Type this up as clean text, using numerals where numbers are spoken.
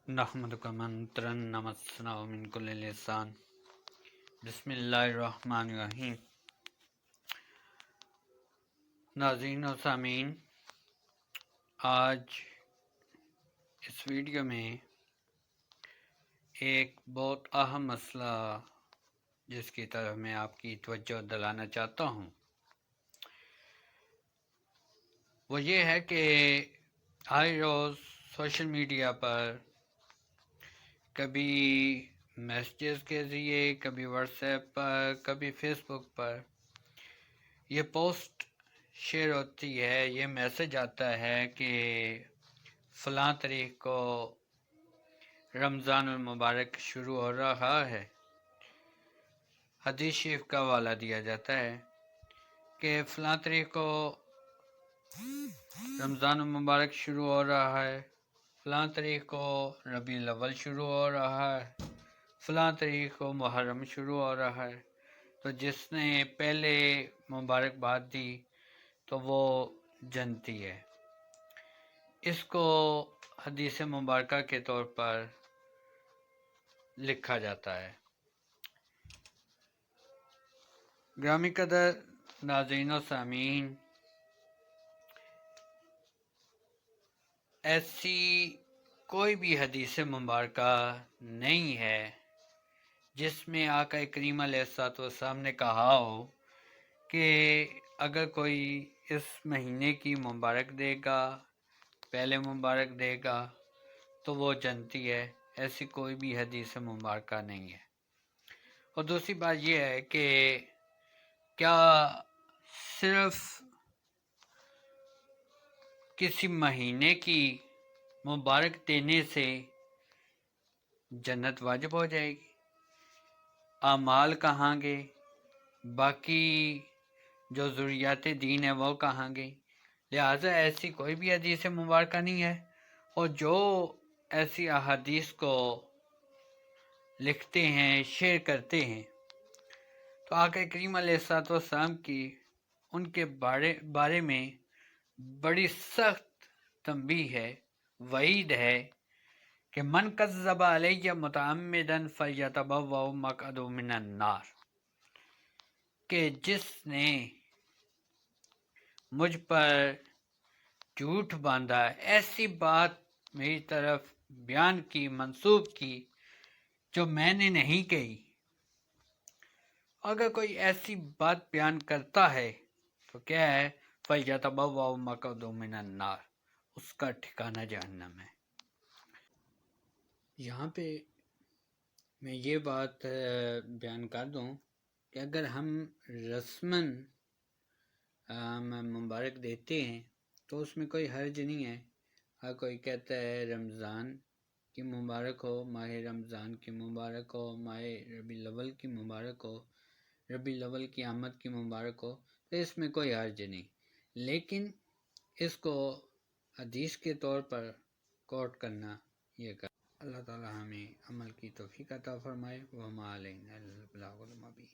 نحمدک منترن نمسنا من کل لسان بسم اللہ الرحمن الرحیم۔ ناظرین و سامعین، آج اس ویڈیو میں ایک بہت اہم مسئلہ جس کی طرف میں آپ کی توجہ دلانا چاہتا ہوں وہ یہ ہے کہ ہر روز سوشل میڈیا پر کبھی میسیجز کے ذریعے، کبھی واٹس ایپ پر، کبھی فیس بک پر یہ پوسٹ شیئر ہوتی ہے، یہ میسج آتا ہے کہ فلاں تاریخ کو رمضان المبارک شروع ہو رہا ہے۔ حدیث شریف کا حوالہ دیا جاتا ہے کہ فلاں تاریخ کو رمضان المبارک شروع ہو رہا ہے، فلاں تاریخ کو ربیع الاول شروع ہو رہا ہے، فلاں تاریخ کو محرم شروع ہو رہا ہے۔ تو جس نے پہلے مبارکباد دی تو وہ جنتی ہے۔ اس کو حدیث مبارکہ کے طور پر لکھا جاتا ہے۔ گرامی قدر ناظرین و سامعین، ایسی کوئی بھی حدیث مبارکہ نہیں ہے جس میں آقا کریم علیہ الصلوۃ والسلام نے کہا ہو کہ اگر کوئی اس مہینے کی مبارک دے گا، پہلے مبارک دے گا تو وہ جنتی ہے۔ ایسی کوئی بھی حدیث مبارکہ نہیں ہے۔ اور دوسری بات یہ ہے کہ کیا صرف کسی مہینے کی مبارک دینے سے جنت واجب ہو جائے گی؟ اعمال کہاں گے؟ باقی جو ضروریات دین ہے وہ کہاں گئی؟ لہٰذا ایسی کوئی بھی حدیث مبارکہ نہیں ہے۔ اور جو ایسی احادیث کو لکھتے ہیں، شیئر کرتے ہیں، تو آقا کریم علیہ الصلوۃ والسلام کی ان کے بارے میں بڑی سخت تنبیہ ہے، وعید ہے کہ من کذب علیہ متعمدا فلیتبوأ مقعدہ من النار، کہ جس نے مجھ پر جھوٹ باندھا، ایسی بات میری طرف بیان کی، منسوب کی جو میں نے نہیں کہی۔ اگر کوئی ایسی بات بیان کرتا ہے تو کیا ہے؟ فَلْيَتَبَوَّأْ مَقْعَدَهُ مِنَ النَّارِ، اس کا ٹھکانہ جہنم ہے۔ یہاں پہ میں یہ بات بیان کر دوں کہ اگر ہم رسماً مبارک دیتے ہیں تو اس میں کوئی حرج نہیں ہے۔ ہر کوئی کہتا ہے رمضان کی مبارک ہو، ماہ رمضان کی مبارک ہو، ماہ ربیع الاول کی مبارک ہو، ربیع الاول کی آمد کی مبارک ہو، تو اس میں کوئی حرج نہیں۔ لیکن اس کو حدیث کے طور پر کوٹ کرنا یہ کر اللہ تعالی ہمیں عمل کی توفیق عطا فرمائے۔ وما علینا الا البلاغ المبین۔